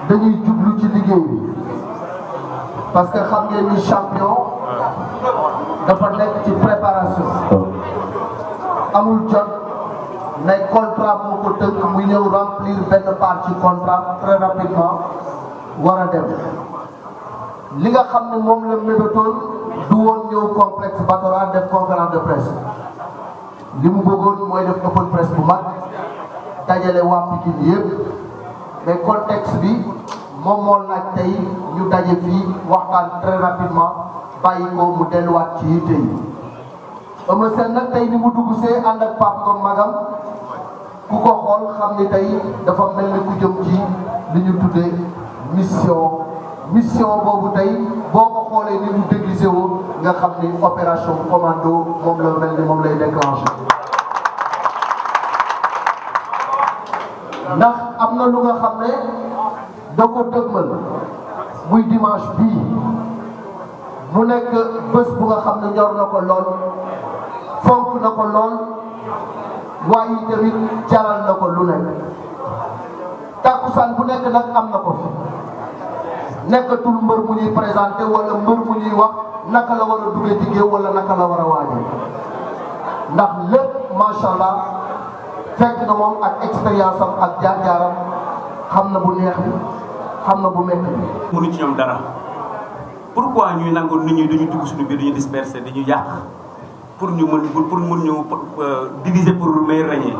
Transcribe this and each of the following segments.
dañuy jublu ci liggéey bi parce que xam ngeen ni champion dafa nekk ci préparation amul jot nay contrat moo ko tënk mu ñëw remplir benn part ci contrat très rapidement war a dem li nga xam ne moom la mébétoon du woon ñëw complexe Batora def conférence de presse li mu bëggoon mooy def open presse bu mag dajale waa Pikine yëpp mais contexte bi moom moo laaj tey ñu daje fii waxtaan très rapidement bàyyi ko mu delluwaat ci yitte yi Eumeu Sène nag tey ni mu dugg see ànd ak Pape Ngom magam ku ko xool xam ni tey dafa mel ni ku jëm ci li ñu tuddee mission boobu tey boo ko xoolee ni mu déguisé woo nga xam ni opération commando moom la mel ni moom lay déclenché ndax am na lu nga xam ne da ko dëgmal muy dimanche bii mu nekk bés bu nga xam ne ñor na ko lool fonk na ko lool waaye tamit jaral na ko lu nekk takkusaan bu nekk nag am na ko fi nekkatul mbër mu ñuy présenté wala mbër mu ñuy wax naka la war a duggee ci géew wala naka la war a waajee ndax lépp macha allah fekk na moom ak expérience am ak jaar-jaaram xam na bu neex bi xam na bu métti bi. mënu ci ñoom dara pourquoi ñuy nangu nit ñi duñu dugg suñu biir duñu disperser dañu yàq pour ñu mën ñu diviser pour may régner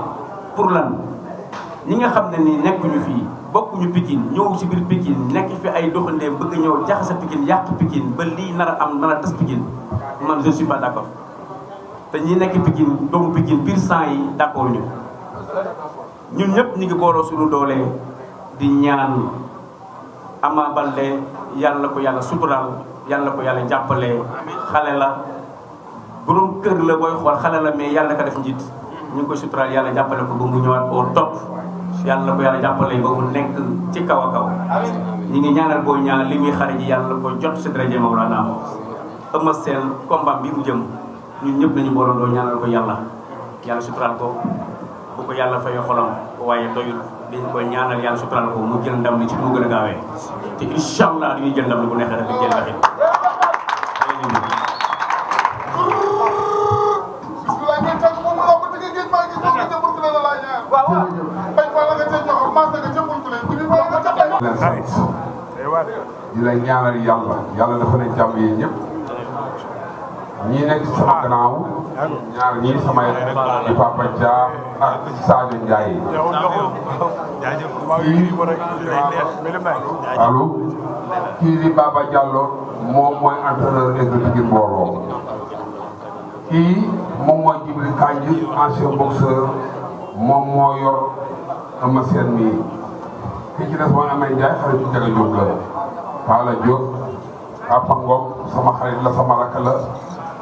pour lan ñi nga xam ne ni nekkuñu fii bokkuñu Pikine ñëw ci biir Pikine nekk fi ay doxandeem bëgg ñëw jaxase Pikine yàq Pikine ba lii nar a am nar a tas Pikine man je suis pas d'accord te ñi nekk Pikine doomu Pikine pur sang yi d'accord ñu ñun ñëpp ñu ngi booloo suñu doole di ñaan Ama Baldé yàlla ko yàlla suturaal yàlla ko yàlla jàppale xale la borom kër la booy xool xale la mais yàlla ka def njiit ñu ngi koy suturaal yàlla jàppale ko ba mu ñëwaat au top yàlla ko yàlla jàppale ba mu nekk ci kaw a kaw ñi ngi ñaanal booy ñaan li muy xare ji yàlla ko jot si daraja Mawlana Eumeu Sène combat bi mu jëm ñun ñëpp nañu boolondoo ñaanal ko yàlla suturaal ko bu ko yàlla fayoo xolam waaye doyul dañ koy ñaanal yàlla suturaal ko mu jël ndam li ci lu mu gën a gaawee te incha allah dañuy jël ndam li bu neexee rek jël waxit di la ñaanal yàlla dafa ne jàmm yi ñëpp ñii nekk sama gannaaw ñaar ñii samay di Papa Dia ak Sadio Ndiaye allo kii di Baba Diallo moom mooy entraîneur équipe Pikine Mbooloo kii moom mooy Djibril Kandji ancien boxeur moom moo yor Eumeu Sène mi kii ci des mooy Amady Ndiaye xarit bu Ndiaga Diop la Pala Diop Papa Ngom sama xarit la sama rakk la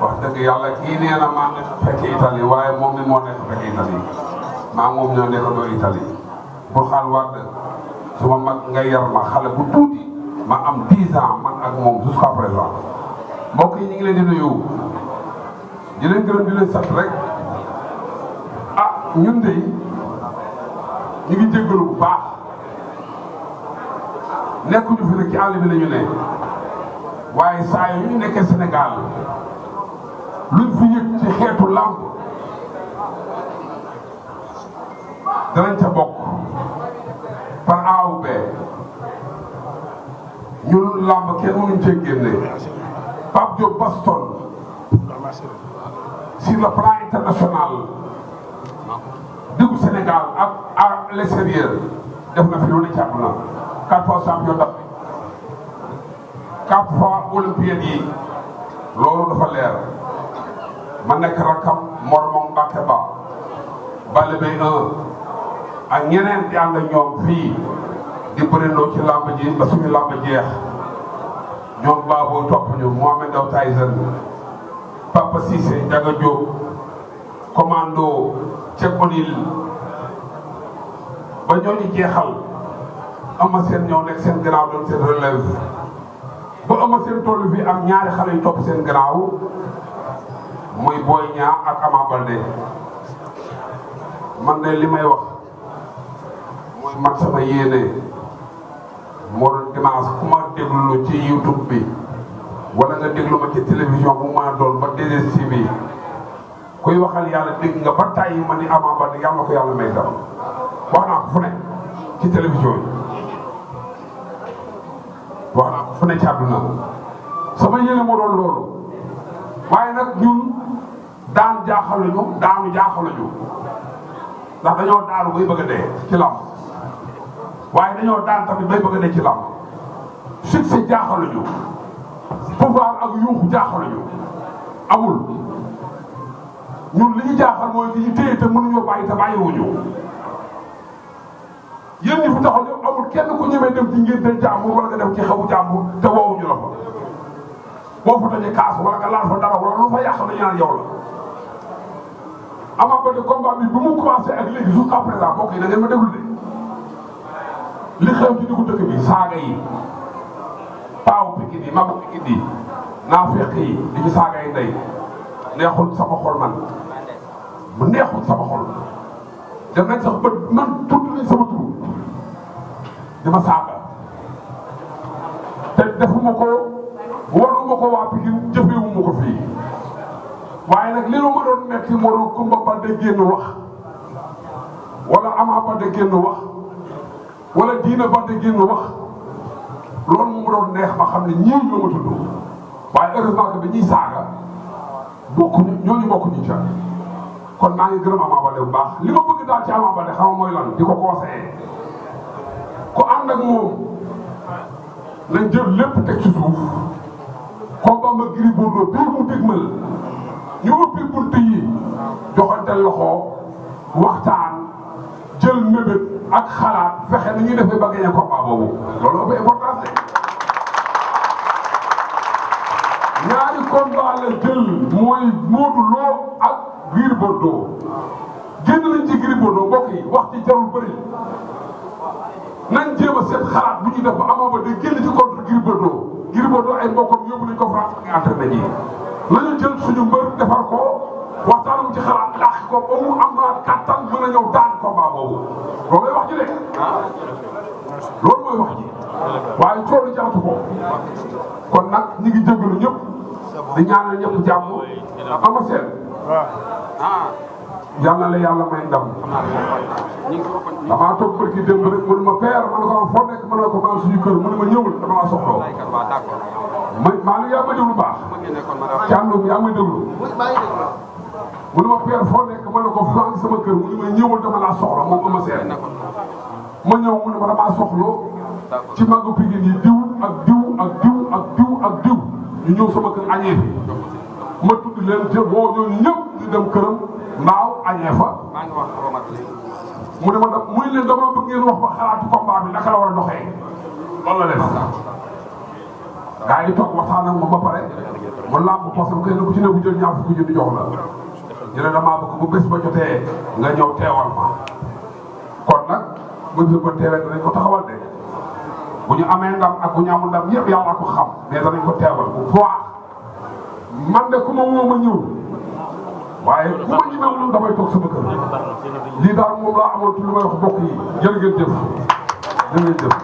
wax dëgg yàlla kii nee na maa fekk Italie waaye moom mi moo nekk fekk Italie maa moom ñoo nekk doo Italie pour xaal waat suma mag nga yar ma xale bu tuuti ma am 10 ans man ak moom jusqu'à présent mbokk yi ñu ngi leen di nuyu di leen gërëm di leen sant rek ah ñun de ñu ngi jéggalu bu baax nekkuñu fi nag ci àll bi la ñu ne waaye saa yu ñu nekkee Sénégal luñ fi yëg ci xeetu làmb danañ ca bokk par A ou B ñun làmb kenn mënuñ cee génne Pape Diop Baston sur le plan international dugg Sénégal ak à l'extérieur def na fi lu ne ci àdduna 4 fois champion d'Afrique 4 fois olympienne yi loolu dafa leer ma nekk rakkam moromam Mbacke Ba Balla Beye 1 ak ñeneen di ànd ak ñoom fii di bërindoo ci làmb ji ba suñu làmb jeex ñoom Babou topp ñu Mohamed Ndao Tyson Papa Cissé Ndiaga Diop commando Cheikh Onil ba ñooñu jeexal Eumeu Sène ñëw nekk seen gannaaw doon seen relève ba Eumeu Sène tollu fi am ñaari xale yu topp seen gannaaw muy Boy Niang ak Ama Baldé man de li may wax mooy man sama yéene moo doon dimanche ku ma déglu ci YouTube bi wala nga déglu ma ci télévision bu ma doon ba DSTV kuy waxal yàlla dégg nga ba tàyyi ma ni Ama Baldé yàlla ko yàlla may dara wax naa ko fu ne ci télévision yi wax naa ko fu ne ci àdduna sama yéene moo doon loolu waaye nag ñun daan jaaxaluñu daanu jaaxaluñu ndax dañoo daanu bay bëgg a dee ci lamb waaye dañoo daan tamit bay bëgg a dee ci lamb succès jaaxaluñu pouvoir ak yuuxu jaaxaluñu amul ñun li ñu jaaxal mooy li ñu téye te mënuñoo bàyyi te bàyyiwuñu yéen ñi fi taxaw ñëpp amul kenn ku ñemee dem ci ngénte jàmbur wala nga dem ci xewu jàmbur te woowuñu la fa boo fa tojee kaas wala nga laal fa dara wala lu fa yàq dañu naan yow la. Ama Baldé combat bi bu mu commencé ak léegi jusqu'à présent mbokk yi da ngeen ma déglu de li xew ci diggu dëkk bi saaga yi paawu Pikine yi magu Pikine yi naafeq yi di ñu saaga yi ndey neexul sama xol man mu neexul sama xol dem nañ sax ba man tudd nañ sama tur dama saaga te defuma ko waruma ko waa Pikine jëfewuma ko fii waaye nag li ma doon metti moo doon Kumba Baldé génn wax wala Ama Baldé génn wax wala Diina Baldé génn wax loolu moo doon neex ma xam ne ñii ñoo ma tudd waaye heureusement que bi ñuy saaga bokkuñu ñooñu bokkuñu ca kon maa ngi gërëm Ama Baldé bu baax li ma bëgg daal ci Ama Baldé xam nga mooy lan di ko conseillé ku ànd ak moom nañ jël lépp teg ci suuf combat ma Gris Bordeaux bii mu dégmal ñu ubbi bunt yi joxante loxo waxtaan jël mébét ak xalaat fexe ni ñuy defee ba gagné combat boobu loolu ëpp importance ñaari combat la jël mooy Modou Lo ak Gris Bordeaux génn nañ ci Gris Bordeaux mbokk yi wax ci jarul bëri nañ jéem a seet xalaat bu ñuy def ba Ama Baldé génn ci contre Gris Bordeaux Gris Bordeaux ay mbokkam yóbbu nañ ko France ak entraîné ji nañu jël suñu mbër defar ko waxtaanam ci xalaat laax ko ba mu am kattan mën a ñëw daan combat boobu loolu lay wax ji de loolu mooy wax ji waaye coono jaatu ko kon nag ñi ngi jégalu ñëpp di ñaanal ñëpp jàmm Ama Sène yal na la yàlla may ndam damaa toog barki démb rek mu ne ma père ma ne ko foo nekk ma ne ko maa suñu kër mu ne ma ñëwul dama la soxla maa ngi yaa ma déglu baax Thiandoum yaa may déglu mu ne ma père foo nekk ma ne ko maa ngi sama kër mu ne ma ñëwul dama laa soxla moom Ama Sène ma ñëw mu ne ma damaa soxla ci màggu Pikine yi diw ak diw ak diw ak diw ak diw ñu ñëw sama kër añee fi ma tudd leen te boo ñooñu ñëpp ñu dem këram mbaaw añee fa mu ne ma da muy leen dama bëgg ngeen wax ba xalaatu combat bi naka la war a doxee loolu la def gaa yi toog waxtaan ak moom ba pare mu làmb poosam kenn ku ci ne bu jël ñaar fukki junni jox la ñu ne damaa bëgg bu bés ba jotee nga ñëw teewal ma kon nag bu ñu ko teewee danañ ko taxawal de bu ñu amee ndam ak bu ñu amul ndam yëpp yàlla ko xam mais danañ ko teewal bu baax man de ku ma woo ma ñëw waaye ku ma ñemewul damay toog sama kër lii daal moom laa amoon ci lu may wax mbokk yi jërë ngeen jëf jërë ngeen jëf